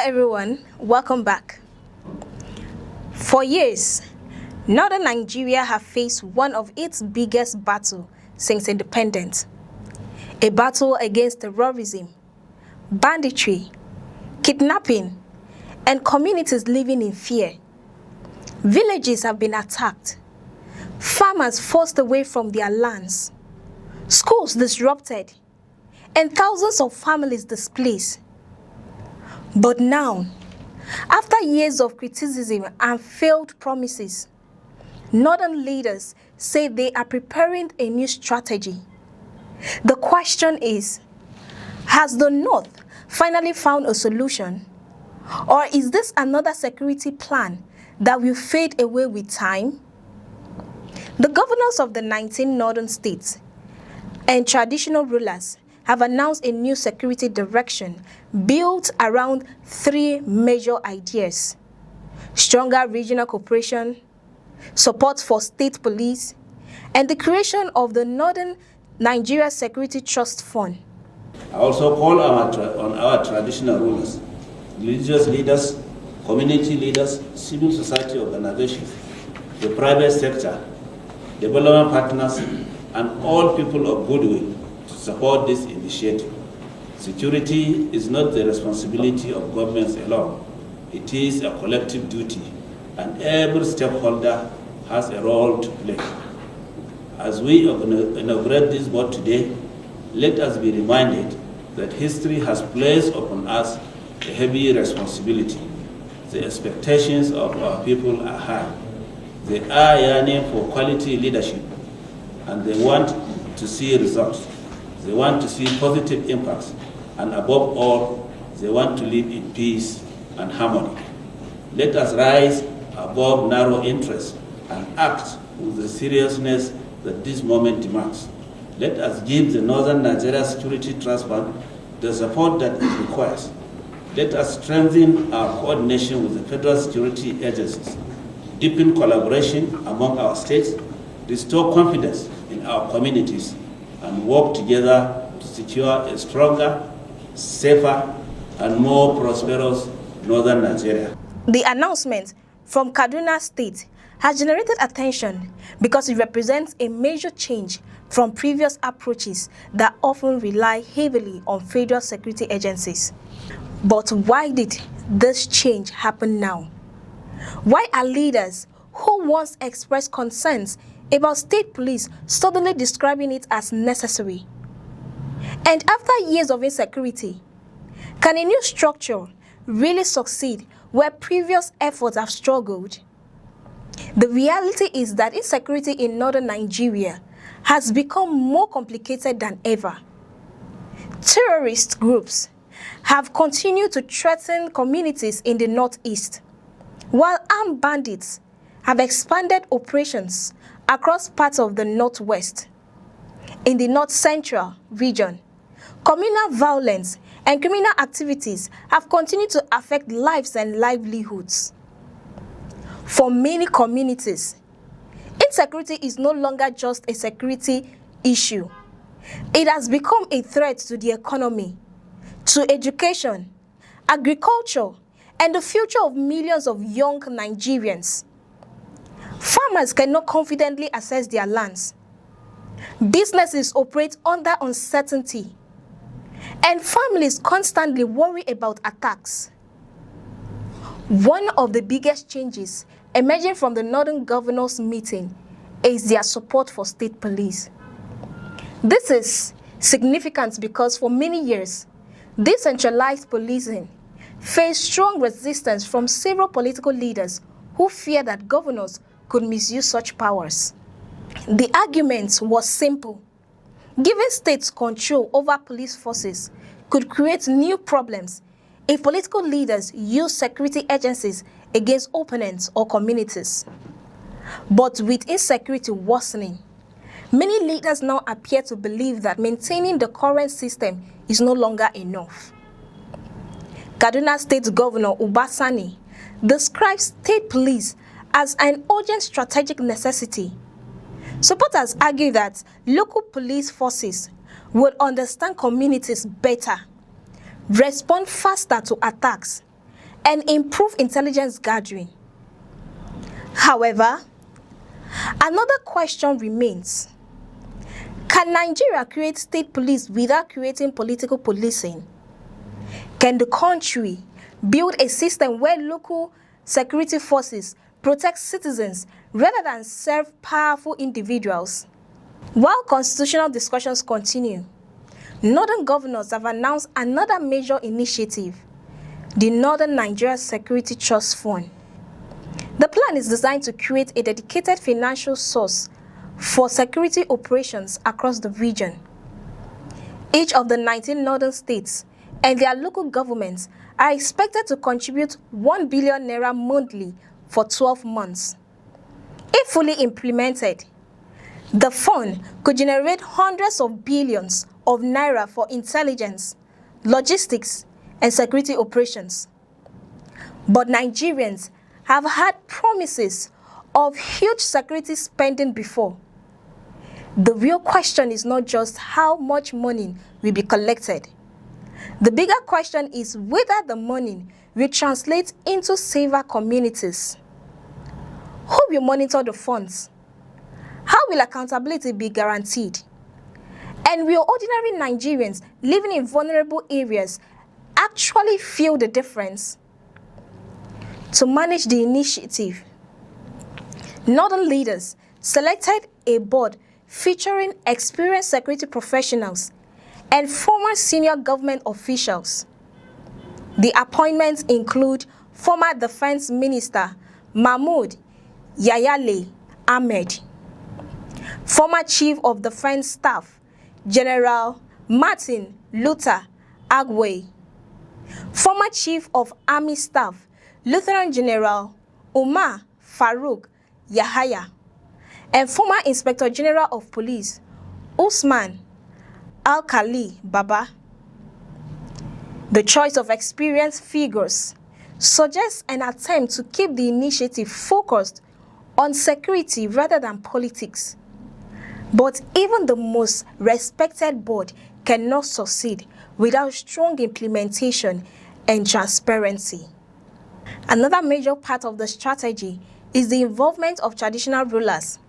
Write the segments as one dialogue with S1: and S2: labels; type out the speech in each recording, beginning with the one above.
S1: everyone, welcome back. For years, northern Nigeria have faced one of its biggest battles since independence. A battle against terrorism, banditry, kidnapping, and communities living in fear. Villages have been attacked, farmers forced away from their lands, schools disrupted, and thousands of families displaced. But now, after years of criticism and failed promises, northern leaders say they are preparing a new strategy. The question is, has the North finally found a solution? Or is this another security plan that will fade away with time? The governors of the 19 northern states and traditional rulers have announced a new security direction built around three major ideas: stronger regional cooperation, support for state police, and the creation of the Northern Nigeria Security Trust Fund.
S2: I also call on our traditional rulers, religious leaders, community leaders, civil society organizations, the private sector, development partners, and all people of goodwill to support this initiative. Security is not the responsibility of governments alone. It is a collective duty, and every stakeholder has a role to play. As we inaugurate this board today, let us be reminded that history has placed upon us a heavy responsibility. The expectations of our people are high. They are yearning for quality leadership, and they want to see results. They want to see positive impacts, and above all, they want to live in peace and harmony. Let us rise above narrow interests and act with the seriousness that this moment demands. Let us give the Northern Nigeria Security Trust Fund the support that it requires. Let us strengthen our coordination with the federal security agencies, deepen collaboration among our states, restore confidence in our communities, and work together to secure a stronger, safer, and more prosperous Northern Nigeria.
S1: The announcement from Kaduna State has generated attention because it represents a major change from previous approaches that often rely heavily on federal security agencies. But why did this change happen now? Why are leaders who once expressed concerns about state police suddenly describing it as necessary? And after years of insecurity, can a new structure really succeed where previous efforts have struggled? The reality is that insecurity in northern Nigeria has become more complicated than ever. Terrorist groups have continued to threaten communities in the northeast, while armed bandits have expanded operations across parts of the northwest. In the north-central region, communal violence and criminal activities have continued to affect lives and livelihoods. For many communities, insecurity is no longer just a security issue. It has become a threat to the economy, to education, agriculture, and the future of millions of young Nigerians. Farmers cannot confidently access their lands. Businesses operate under uncertainty, and families constantly worry about attacks. One of the biggest changes emerging from the Northern Governors meeting is their support for state police. This is significant because for many years, decentralized policing faced strong resistance from several political leaders who fear that governors could misuse such powers. The argument was simple. Giving states control over police forces could create new problems if political leaders use security agencies against opponents or communities. But with insecurity worsening, many leaders now appear to believe that maintaining the current system is no longer enough. Kaduna State Governor Uba Sani describes state police as an urgent strategic necessity. Supporters argue that local police forces would understand communities better, respond faster to attacks, and improve intelligence gathering. However, another question remains. Can Nigeria create state police without creating political policing? Can the country build a system where local security forces protect citizens rather than serve powerful individuals? While constitutional discussions continue, Northern governors have announced another major initiative, the Northern Nigeria Security Trust Fund. The plan is designed to create a dedicated financial source for security operations across the region. Each of the 19 northern states and their local governments are expected to contribute 1 billion naira monthly for 12 months. If fully implemented, the fund could generate hundreds of billions of naira for intelligence, logistics, and security operations. But Nigerians have had promises of huge security spending before. The real question is not just how much money will be collected. The bigger question is whether the money will translate into safer communities. Who will monitor the funds? How will accountability be guaranteed? And will ordinary Nigerians living in vulnerable areas actually feel the difference? To manage the initiative, Northern leaders selected a board featuring experienced security professionals and former senior government officials. The appointments include former Defense Minister Mahmoud Yayale Ahmed, former Chief of Defense Staff General Martin Luther Agway, former Chief of Army Staff Lieutenant General Umar Farouk Yahaya, and former Inspector General of Police Usman Al-Khali Baba. The choice of experienced figures suggests an attempt to keep the initiative focused on security rather than politics. But even the most respected board cannot succeed without strong implementation and transparency. Another major part of the strategy is the involvement of traditional rulers.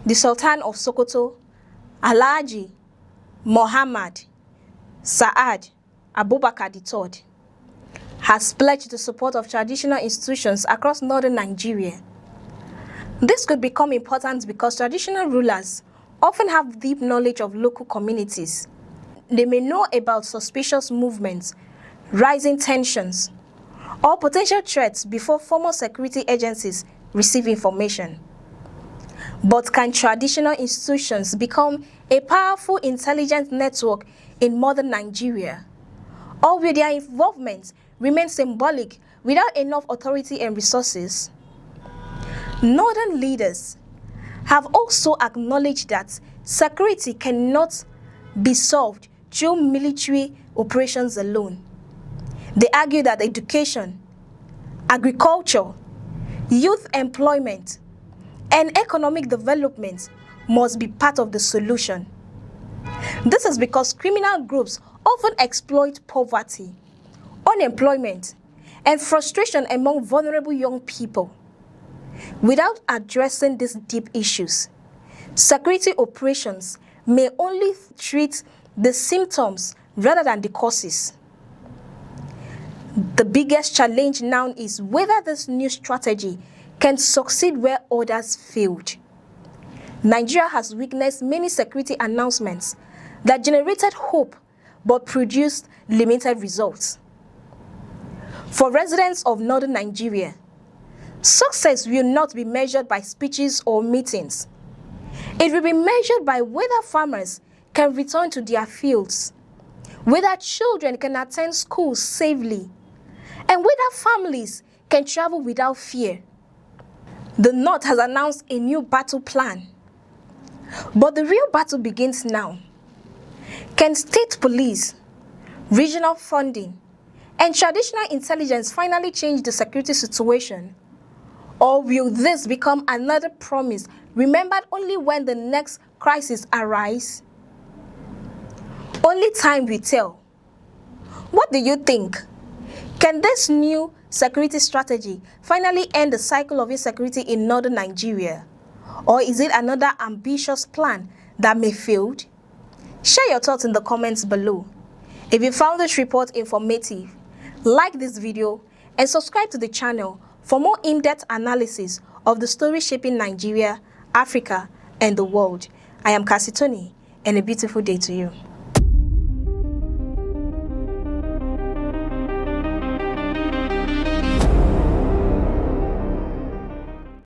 S1: The Sultan of Sokoto, Alhaji Muhammad Sa'ad Abubakar III, has pledged the support of traditional institutions across northern Nigeria. This could become important because traditional rulers often have deep knowledge of local communities. They may know about suspicious movements, rising tensions, or potential threats before formal security agencies receive information. But can traditional institutions become a powerful intelligence network in modern Nigeria? Or will their involvement remain symbolic without enough authority and resources? Northern leaders have also acknowledged that security cannot be solved through military operations alone. They argue that education, agriculture, youth employment, and economic development must be part of the solution. This is because criminal groups often exploit poverty, unemployment, and frustration among vulnerable young people. Without addressing these deep issues, security operations may only treat the symptoms rather than the causes. The biggest challenge now is whether this new strategy can succeed where others failed. Nigeria has witnessed many security announcements that generated hope but produced limited results. For residents of northern Nigeria, success will not be measured by speeches or meetings. It will be measured by whether farmers can return to their fields, whether children can attend school safely, and whether families can travel without fear. The North has announced a new battle plan. But the real battle begins now. Can state police, regional funding, and traditional intelligence finally change the security situation? Or will this become another promise remembered only when the next crisis arises? Only time will tell. What do you think? Can this new security strategy finally end the cycle of insecurity in northern Nigeria? Or is it another ambitious plan that may fail? Share your thoughts in the comments below. If you found this report informative, like this video and subscribe to the channel for more in-depth analysis of the story shaping Nigeria, Africa, and the world. I am Cassie Tony, and a beautiful day to you.